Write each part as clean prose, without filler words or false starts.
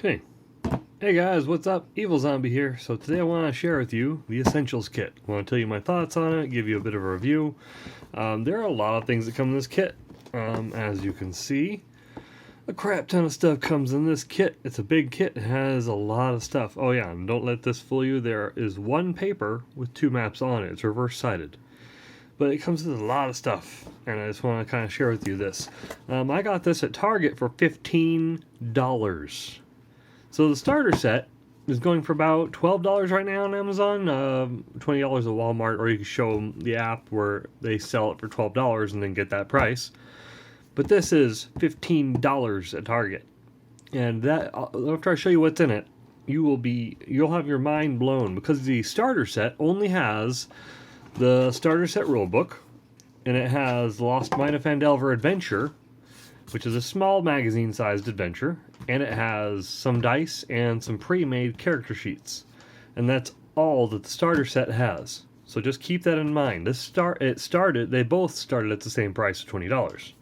Okay. Hey guys, what's up? Evil Zombie here. So today I want to share with you the Essentials kit. I want to tell you my thoughts on it, give you a bit of a review. There are a lot of things that come in this kit. As you can see, a crap ton of stuff comes in this kit. It's a big kit. It has a lot of stuff. Oh yeah, and don't let this fool you. There is one paper with two maps on it. It's reverse-sided. But it comes with a lot of stuff, and I just want to kind of share with you this. I got this at Target for $15. So the starter set is going for about $12 right now on Amazon, $20 at Walmart, or you can show them the app where they sell it for $12 and then get that price. But this is $15 at Target, and that after I show you what's in it, you'll have your mind blown, because the starter set only has the starter set rulebook, and it has Lost Mine of Phandelver Adventure, which is a small magazine-sized adventure, and it has some dice and some pre-made character sheets, and that's all that the starter set has. So just keep that in mind. They both started at the same price of $20.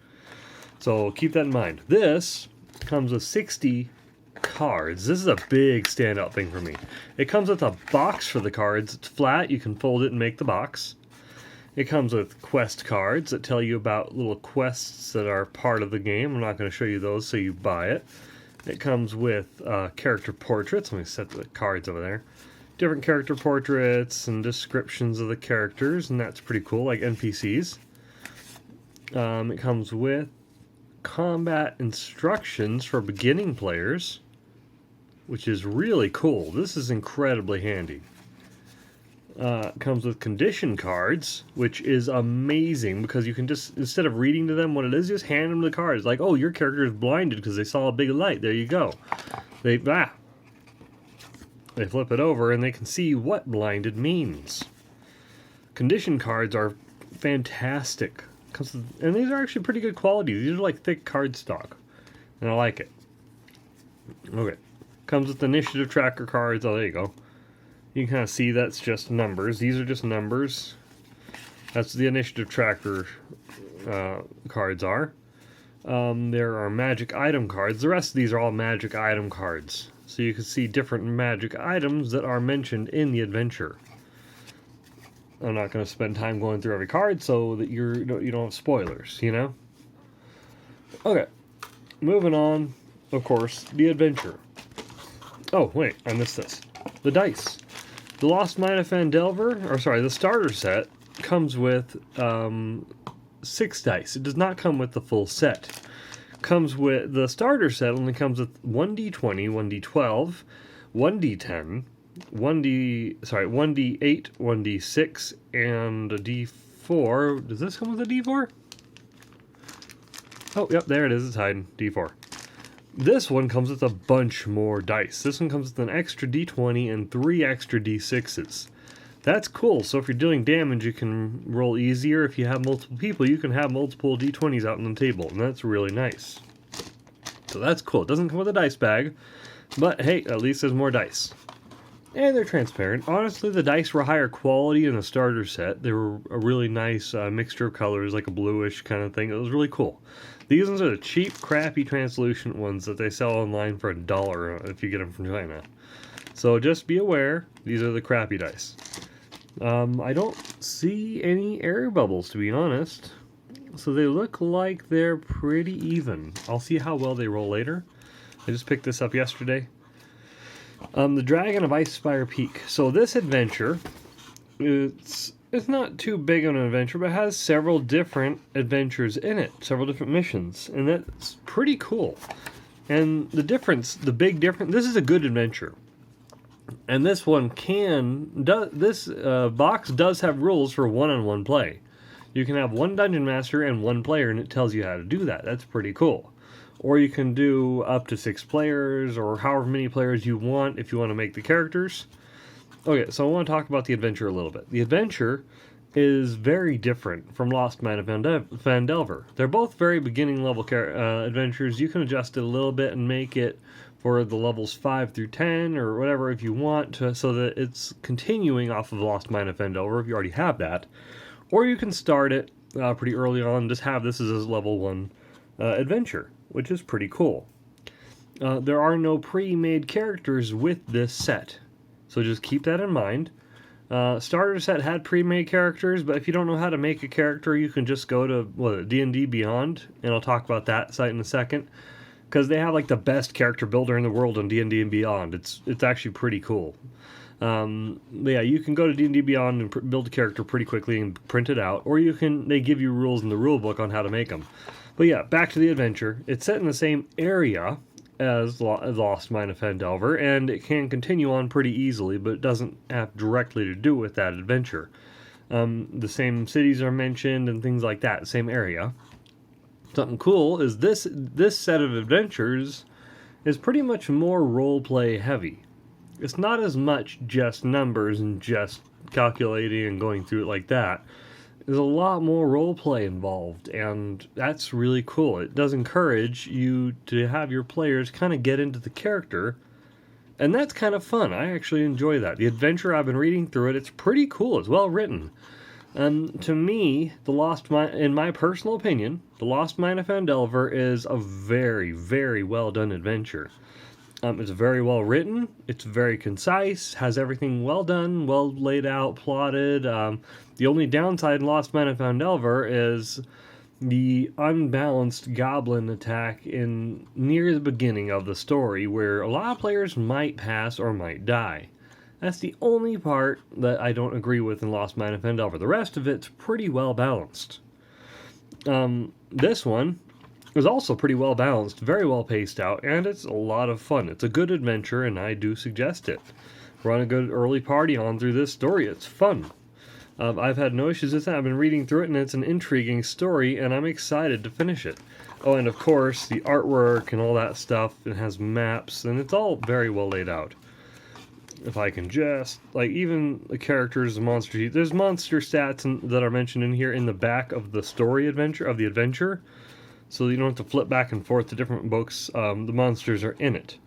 So keep that in mind. This comes with 60 cards. This is a big standout thing for me. It comes with a box for the cards. It's flat. You can fold it and make the box. It comes with quest cards that tell you about little quests that are part of the game. I'm not going to show you those, so you buy it. It comes with character portraits. Let me set the cards over there. Different character portraits and descriptions of the characters, and that's pretty cool, like NPCs. It comes with combat instructions for beginning players, which is really cool. This is incredibly handy. It comes with condition cards, which is amazing, because you can just, instead of reading to them what it is, just hand them the cards. Like, oh, your character is blinded because they saw a big light. There you go. They flip it over and they can see what blinded means. Condition cards are fantastic. And these are actually pretty good quality. These are like thick cardstock, and I like it. Okay. Comes with initiative tracker cards. Oh, there you go. You can kind of see that's just numbers. These are just numbers. That's the initiative tracker cards are. There are magic item cards. The rest of these are all magic item cards. So you can see different magic items that are mentioned in the adventure. I'm not going to spend time going through every card so that you don't have spoilers, you know? Okay. Moving on, of course, the adventure. Oh, wait, I missed this. The dice. The Lost Mine of Phandelver, the starter set, comes with 6 dice. It does not come with the full set. The starter set only comes with 1d20, 1d12, 1d10, 1d8, 1d6, and a d4. Does this come with a d4? Oh, yep, there it is. It's hiding. d4. This one comes with a bunch more dice. This one comes with an extra d20 and 3 extra d6s. That's cool. So if you're doing damage, you can roll easier. If you have multiple people, you can have multiple d20s out on the table, and that's really nice. So that's cool. It doesn't come with a dice bag, but hey, at least there's more dice. And they're transparent. Honestly, the dice were higher quality in the starter set. They were a really nice mixture of colors, like a bluish kind of thing. It was really cool. These ones are the cheap, crappy, translucent ones that they sell online for $1 if you get them from China. So just be aware, these are the crappy dice. I don't see any air bubbles, to be honest. So they look like they're pretty even. I'll see how well they roll later. I just picked this up yesterday. The Dragon of Icespire Peak. So this adventure, it's not too big of an adventure, but it has several different adventures in it, several different missions, and that's pretty cool. And the big difference, this is a good adventure. And this one box does have rules for one-on-one play. You can have one dungeon master and one player, and it tells you how to do that. That's pretty cool. Or you can do up to 6 players, or however many players you want if you want to make the characters. Okay, so I want to talk about the adventure a little bit. The adventure is very different from Lost Mine of Phandelver. They're both very beginning level adventures. You can adjust it a little bit and make it for the levels 5 through 10 or whatever if you want to, so that it's continuing off of Lost Mine of Phandelver if you already have that. Or you can start it pretty early on, just have this as a level 1 adventure, which is pretty cool. There are no pre-made characters with this set, so just keep that in mind. Starter set had pre-made characters, but if you don't know how to make a character, you can just go to D&D Beyond, and I'll talk about that site in a second, because they have like the best character builder in the world on D&D and Beyond. It's actually pretty cool. But yeah, you can go to D&D Beyond and build a character pretty quickly and print it out, or they give you rules in the rule book on how to make them. But yeah, back to the adventure. It's set in the same area as Lost Mine of Phandelver, and it can continue on pretty easily, but it doesn't have directly to do with that adventure. The same cities are mentioned and things like that, same area. Something cool is this set of adventures is pretty much more roleplay heavy. It's not as much just numbers and just calculating and going through it like that. There's a lot more roleplay involved, and that's really cool. It does encourage you to have your players kind of get into the character, and that's kind of fun. I actually enjoy that. The adventure, I've been reading through it, it's pretty cool. It's well written. To me, in my personal opinion, The Lost Mine of Phandelver is a very, very well done adventure. It's very well written, it's very concise, has everything well done, well laid out, plotted. The only downside in Lost Mine of Phandelver is the unbalanced goblin attack near the beginning of the story, where a lot of players might pass or might die. That's the only part that I don't agree with in Lost Mine of Phandelver. The rest of it's pretty well balanced. This one is also pretty well balanced, very well paced out, and it's a lot of fun. It's a good adventure, and I do suggest it. Run a good early party on through this story. It's fun. I've had no issues with that. I've been reading through it, and it's an intriguing story, and I'm excited to finish it. Oh, and of course, the artwork and all that stuff, it has maps, and it's all very well laid out. If I can just, even the characters, the monster, there's monster stats that are mentioned in here in the back of the adventure, so you don't have to flip back and forth to different books. The monsters are in it.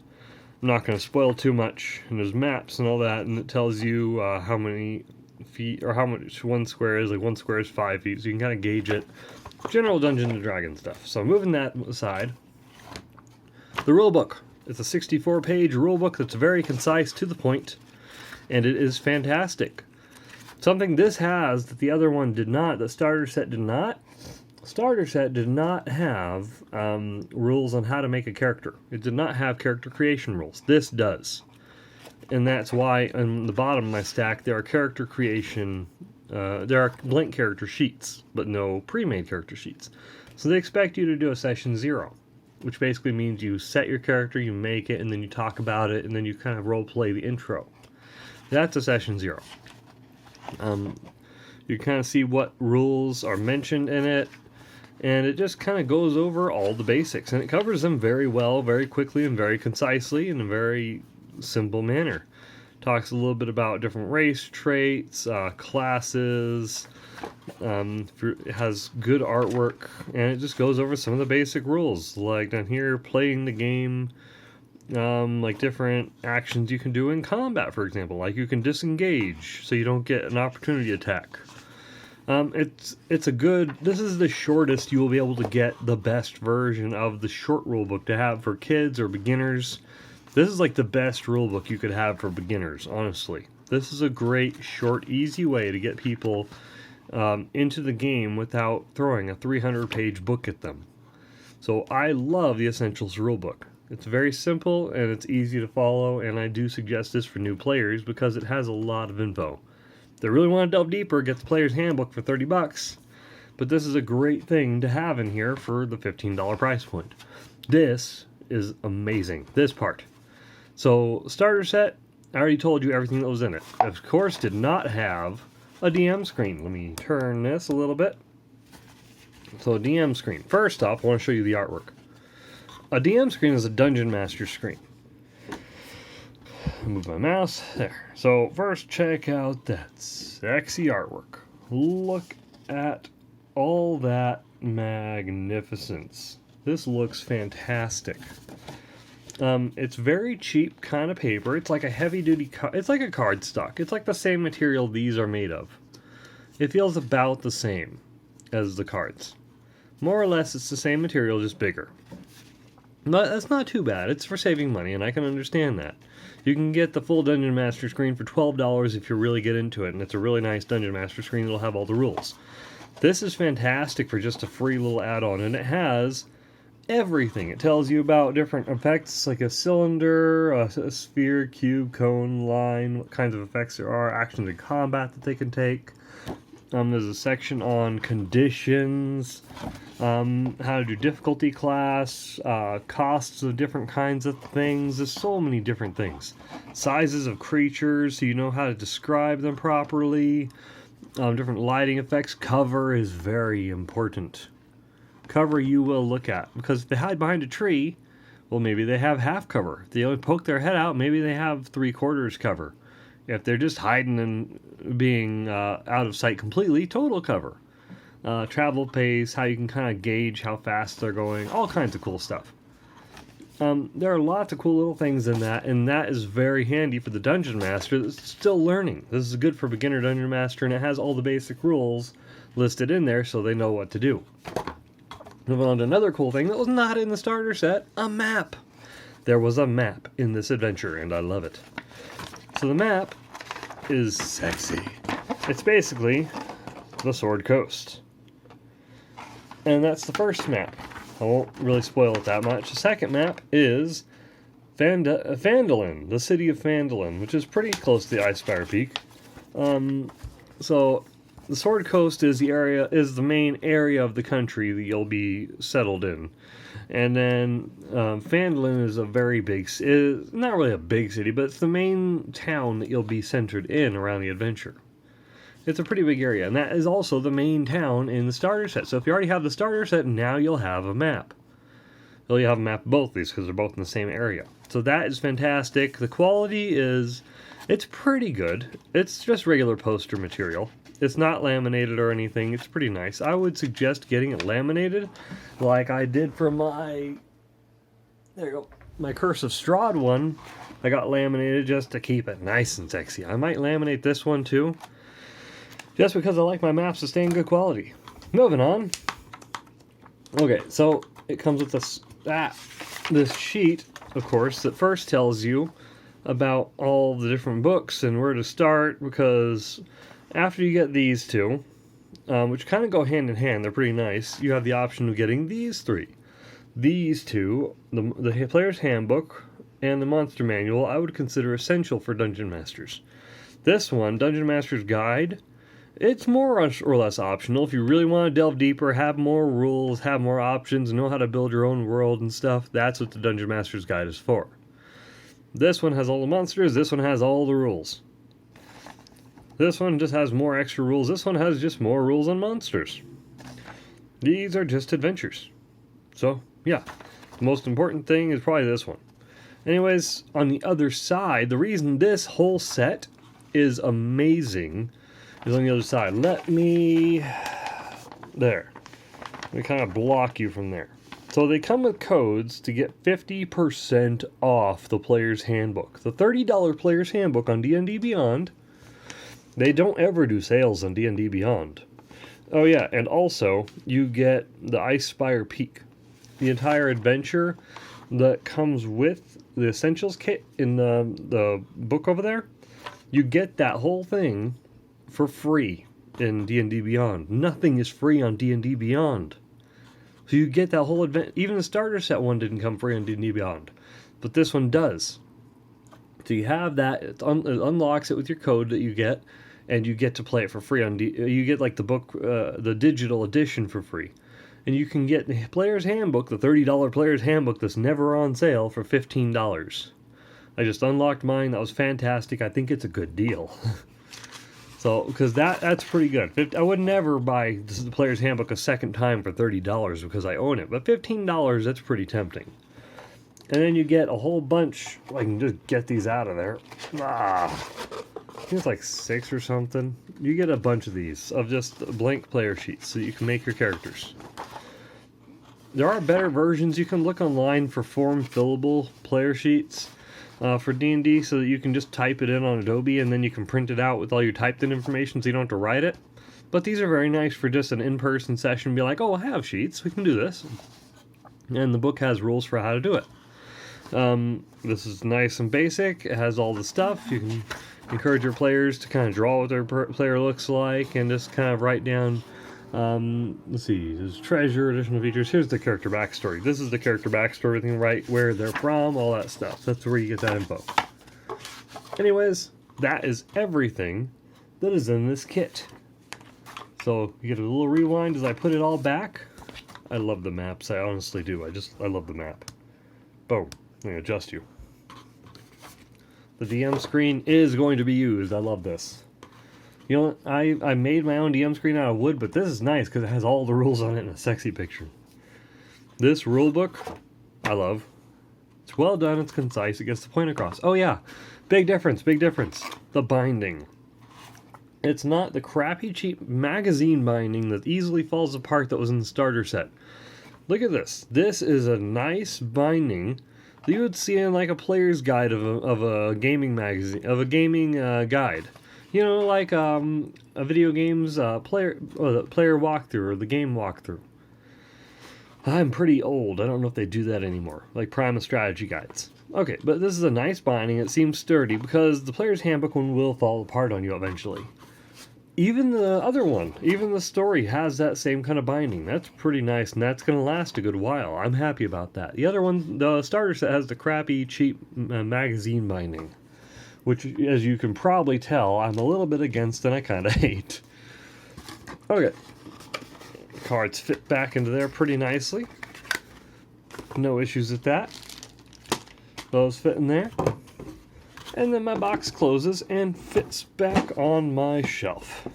I'm not going to spoil too much, and there's maps and all that, and it tells you how many feet, or how much one square is. Like, one square is 5 feet, so you can kind of gauge it. General Dungeons & Dragons stuff. So moving that aside, the rulebook. It's a 64-page rulebook that's very concise, to the point, and it is fantastic. Something this has that the other one did not, the starter set did not. Starter set did not have rules on how to make a character. It did not have character creation rules. This does. And that's why on the bottom of my stack there are character creation, there are blank character sheets, but no pre-made character sheets. So they expect you to do a session 0, which basically means you set your character, you make it, and then you talk about it, and then you kind of role play the intro. That's a session 0. You kind of see what rules are mentioned in it, and it just kind of goes over all the basics, and it covers them very well, very quickly, and very concisely, in a very simple manner. Talks a little bit about different race traits, classes. It has good artwork, and it just goes over some of the basic rules, like down here, playing the game, like different actions you can do in combat, for example, like you can disengage so you don't get an opportunity attack. This is the shortest you will be able to get the best version of the short rulebook to have for kids or beginners. This is like the best rulebook you could have for beginners, honestly. This is a great, short, easy way to get people into the game without throwing a 300-page book at them. So I love the Essentials rulebook. It's very simple and it's easy to follow, and I do suggest this for new players because it has a lot of info. If they really want to delve deeper, get the player's handbook for $30, but this is a great thing to have in here for the $15 price point. This is amazing, this part. So, starter set, I already told you everything that was in it. Of course, did not have a DM screen. Let me turn this a little bit. So, a DM screen. First off, I want to show you the artwork. A DM screen is a Dungeon Master screen. Move my mouse. There. So, first, check out that sexy artwork. Look at all that magnificence. This looks fantastic. It's very cheap kind of paper. It's like a heavy-duty, it's like a cardstock. It's like the same material these are made of. It feels about the same as the cards. More or less, it's the same material, just bigger. But that's not too bad. It's for saving money, and I can understand that. You can get the full Dungeon Master screen for $12 if you really get into it, and it's a really nice Dungeon Master screen that'll have all the rules. This is fantastic for just a free little add-on, and it has everything. It tells you about different effects, like a cylinder, a sphere, cube, cone, line, what kinds of effects there are, actions in combat that they can take. There's a section on conditions, how to do difficulty class, costs of different kinds of things. There's so many different things. Sizes of creatures, so you know how to describe them properly. Different lighting effects. Cover is very important. Cover you will look at, because if they hide behind a tree, well, maybe they have half cover. If they only poke their head out, maybe they have 3/4 cover. If they're just hiding and being out of sight completely, total cover. Travel pace, how you can kind of gauge how fast they're going, all kinds of cool stuff. There are lots of cool little things in that, and that is very handy for the Dungeon Master that's still learning. This is good for beginner Dungeon Master, and it has all the basic rules listed in there so they know what to do. Moving on to another cool thing that was not in the starter set, a map. There was a map in this adventure, and I love it. So the map is sexy. It's basically the Sword Coast. And that's the first map. I won't really spoil it that much. The second map is Phandalin, the city of Phandalin, which is pretty close to the Icespire Peak. So the Sword Coast is the main area of the country that you'll be settled in. And then Phandalin is a very big, not really a big city, but it's the main town that you'll be centered in around the adventure. It's a pretty big area, and that is also the main town in the starter set. So if you already have the starter set, now you'll have a map. You'll have a map of both these because they're both in the same area. So that is fantastic. The quality it's pretty good. It's just regular poster material. It's not laminated or anything. It's pretty nice. I would suggest getting it laminated like I did for my Curse of Strahd one. I got laminated just to keep it nice and sexy. I might laminate this one too, just because I like my maps to stay in good quality. Moving on. Okay, so it comes with this sheet, of course, that first tells you about all the different books and where to start, because after you get these two, which kind of go hand in hand, they're pretty nice, you have the option of getting these three. These two, the Player's Handbook and the Monster Manual, I would consider essential for Dungeon Masters. This one, Dungeon Master's Guide, it's more or less optional. If you really want to delve deeper, have more rules, have more options, know how to build your own world and stuff, that's what the Dungeon Master's Guide is for. This one has all the monsters, this one has all the rules. This one just has more extra rules, this one has just more rules on monsters. These are just adventures. So, yeah, the most important thing is probably this one. Anyways, on the other side, the reason this whole set is amazing is on the other side. Let me kind of block you from there. So they come with codes to get 50% off the Player's Handbook. The $30 Player's Handbook on D&D Beyond. They don't ever do sales on D&D Beyond. Oh yeah, and also you get the Icespire Peak. The entire adventure that comes with the Essentials kit in the book over there. You get that whole thing for free in D&D Beyond. Nothing is free on D&D Beyond. So you get that whole event. Even the starter set one didn't come free on D&D Beyond, but this one does. So you have that. It unlocks it with your code that you get, and you get to play it for free on you get like the book, the digital edition for free. And you can get the Player's Handbook, the $30 Player's Handbook that's never on sale, for $15. I just unlocked mine. That was fantastic. I think it's a good deal. So, because that's pretty good. I would never buy the Player's Handbook a second time for $30 because I own it. But $15, that's pretty tempting. And then you get a whole bunch. I can just get these out of there. I think it's like 6 or something. You get a bunch of these, of just blank player sheets, so you can make your characters. There are better versions. You can look online for form-fillable player sheets. For D&D, so that you can just type it in on Adobe and then you can print it out with all your typed in information so you don't have to write it. But these are very nice for just an in-person session. Be like, oh, I have sheets, we can do this. and the book has rules for how to do it. This is nice and basic. It has all the stuff. You can encourage your players to kind of draw what their player looks like and just kind of write down, let's see, there's treasure, additional features. Here's the character backstory. This is the character backstory. You can write where they're from, all that stuff. That's where you get that info. Anyways, that is everything that is in this kit. So you get a little rewind as I put it all back. I love the maps. I honestly do. I love the map. Boom. Let me adjust you. The DM screen is going to be used. I love this. You know, I made my own DM screen out of wood, but this is nice because it has all the rules on it in a sexy picture. This rule book, I love. It's well done. It's concise. It gets the point across. Oh yeah, big difference. Big difference. The binding. It's not the crappy, cheap magazine binding that easily falls apart that was in the starter set. Look at this. This is a nice binding that you would see in like a player's guide of a gaming magazine, of a gaming guide. You know, like a video game's player walkthrough or the game walkthrough. I'm pretty old. I don't know if they do that anymore. Like Prima strategy guides. Okay, but this is a nice binding. It seems sturdy because the player's handbook one will fall apart on you eventually. Even the other one, even the story has that same kind of binding. That's pretty nice, and that's going to last a good while. I'm happy about that. The other one, the starter set, has the crappy, cheap magazine binding, which, as you can probably tell, I'm a little bit against and I kind of hate. Okay. Cards fit back into there pretty nicely. No issues with that. Those fit in there. And then my box closes and fits back on my shelf.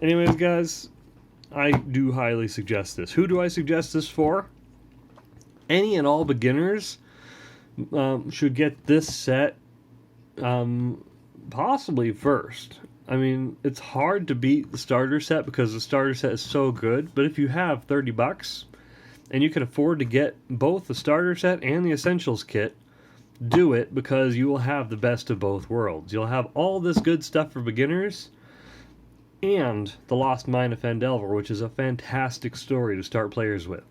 Anyways, guys, I do highly suggest this. Who do I suggest this for? Any and all beginners should get this set possibly first. I mean, it's hard to beat the starter set because the starter set is so good, but if you have $30 and you can afford to get both the starter set and the Essentials kit, do it, because you will have the best of both worlds. You'll have all this good stuff for beginners and The Lost Mine of Phandelver, which is a fantastic story to start players with.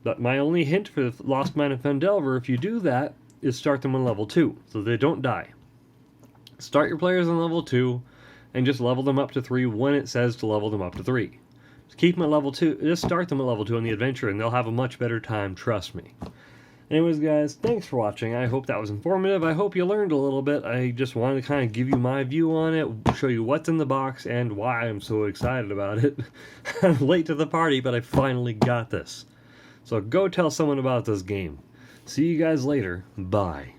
But my only hint for the Lost Mine of Phandelver, if you do that, is start them on level 2 so they don't die. Start your players on level 2 and just level them up to 3 when it says to level them up to 3. Just keep them at level 2. Just start them at level 2 on the adventure and they'll have a much better time, trust me. Anyways, guys, thanks for watching. I hope that was informative. I hope you learned a little bit. I just wanted to kind of give you my view on it, show you what's in the box, and why I'm so excited about it. I'm late to the party, but I finally got this. So go tell someone about this game. See you guys later. Bye.